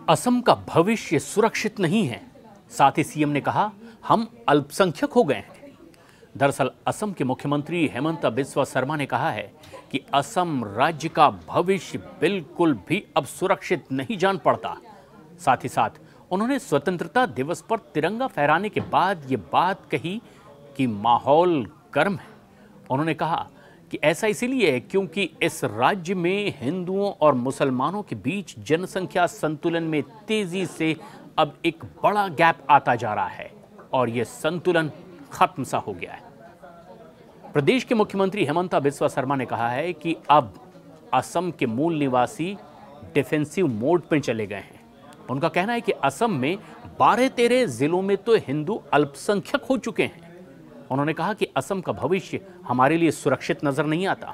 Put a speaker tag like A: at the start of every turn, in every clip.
A: असम का भविष्य सुरक्षित नहीं है। साथ ही सीएम ने कहा, हम अल्पसंख्यक हो गए हैं। दरअसल असम के मुख्यमंत्री हेमंत बिस्वा शर्मा ने कहा है कि असम राज्य का भविष्य बिल्कुल भी अब सुरक्षित नहीं जान पड़ता। साथ ही साथ उन्होंने स्वतंत्रता दिवस पर तिरंगा फहराने के बाद ये बात कही कि माहौल गर्म है। उन्होंने कहा कि ऐसा इसीलिए है क्योंकि इस राज्य में हिंदुओं और मुसलमानों के बीच जनसंख्या संतुलन में तेजी से अब एक बड़ा गैप आता जा रहा है और यह संतुलन खत्म सा हो गया है। प्रदेश के मुख्यमंत्री हेमंत बिस्वा शर्मा ने कहा है कि अब असम के मूल निवासी डिफेंसिव मोड पर चले गए हैं। उनका कहना है कि असम में 12-13 जिलों में तो हिंदू अल्पसंख्यक हो चुके हैं। उन्होंने कहा कि असम का भविष्य हमारे लिए सुरक्षित नजर नहीं आता।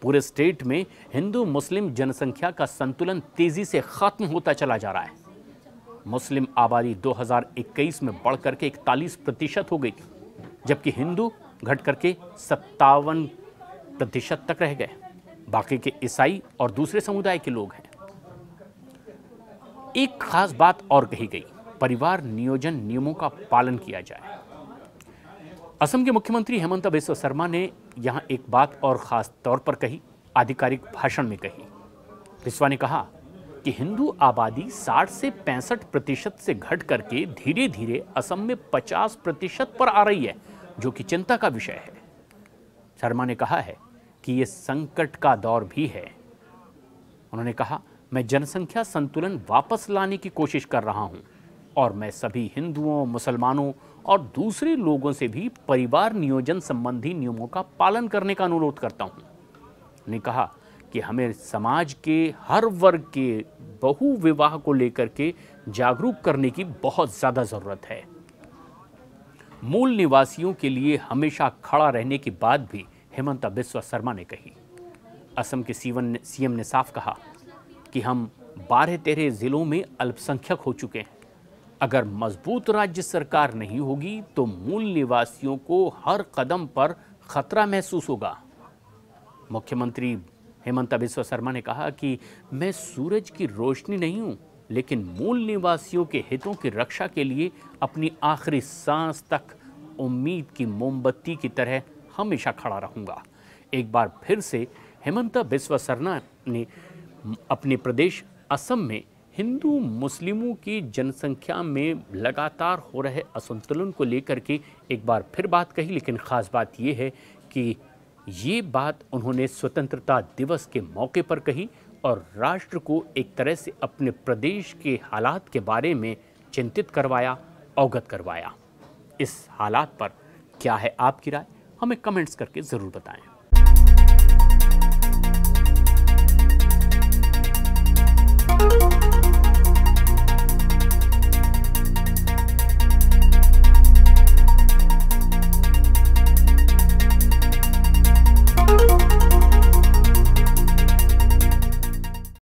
A: पूरे स्टेट में हिंदू मुस्लिम जनसंख्या का संतुलन तेजी से खत्म होता चला जा रहा है। मुस्लिम आबादी 2021 में बढ़कर के 41% हो गई, जबकि हिंदू घट करके 57% तक रह गए। बाकी के ईसाई और दूसरे समुदाय के लोग हैं। एक खास बात और कही गई, परिवार नियोजन नियमों का पालन किया जाए। असम के मुख्यमंत्री हेमंत बिस्वा शर्मा ने यहां एक बात और खास तौर पर कही, आधिकारिक भाषण में कही। बिस्वा ने कहा कि हिंदू आबादी 60 से 65% से घट करके धीरे धीरे असम में 50% पर आ रही है, जो कि चिंता का विषय है। शर्मा ने कहा है कि यह संकट का दौर भी है। उन्होंने कहा, मैं जनसंख्या संतुलन वापस लाने की कोशिश कर रहा हूं और मैं सभी हिंदुओं, मुसलमानों और दूसरे लोगों से भी परिवार नियोजन संबंधी नियमों का पालन करने का अनुरोध करता हूं। उन्होंने कहा कि हमें समाज के हर वर्ग के बहु विवाह को लेकर के जागरूक करने की बहुत ज्यादा जरूरत है। मूल निवासियों के लिए हमेशा खड़ा रहने की बात भी हेमंत बिस्वा शर्मा ने कही। असम के सीएम ने साफ कहा कि हम 12-13 जिलों में अल्पसंख्यक हो चुके हैं। अगर मजबूत राज्य सरकार नहीं होगी तो मूल निवासियों को हर कदम पर खतरा महसूस होगा। मुख्यमंत्री हेमंत बिस्वा शर्मा ने कहा कि मैं सूरज की रोशनी नहीं हूं, लेकिन मूल निवासियों के हितों की रक्षा के लिए अपनी आखिरी सांस तक उम्मीद की मोमबत्ती की तरह हमेशा खड़ा रहूंगा। एक बार फिर से हेमंत बिस्वा शर्मा ने अपने प्रदेश असम में हिंदू मुस्लिमों की जनसंख्या में लगातार हो रहे असंतुलन को लेकर के एक बार फिर बात कही, लेकिन खास बात यह है कि ये बात उन्होंने स्वतंत्रता दिवस के मौके पर कही और राष्ट्र को एक तरह से अपने प्रदेश के हालात के बारे में चिंतित करवाया, अवगत करवाया। इस हालात पर क्या है आपकी राय, हमें कमेंट्स करके ज़रूर बताएं।